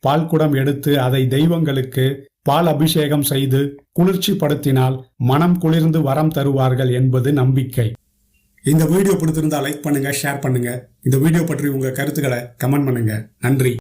பால் குடம் எடுத்து அதை தெய்வங்களுக்கு பால் அபிஷேகம் செய்து குளிர்ச்சி படுத்தினால் மனம் குளிர்ந்து வரம் தருவார்கள் என்பது நம்பிக்கை. இந்த வீடியோ பிடித்திருந்தா லைக் பண்ணுங்க, ஷேர் பண்ணுங்க. இந்த வீடியோ பற்றி உங்க கருத்துக்களை கமெண்ட் பண்ணுங்க. நன்றி.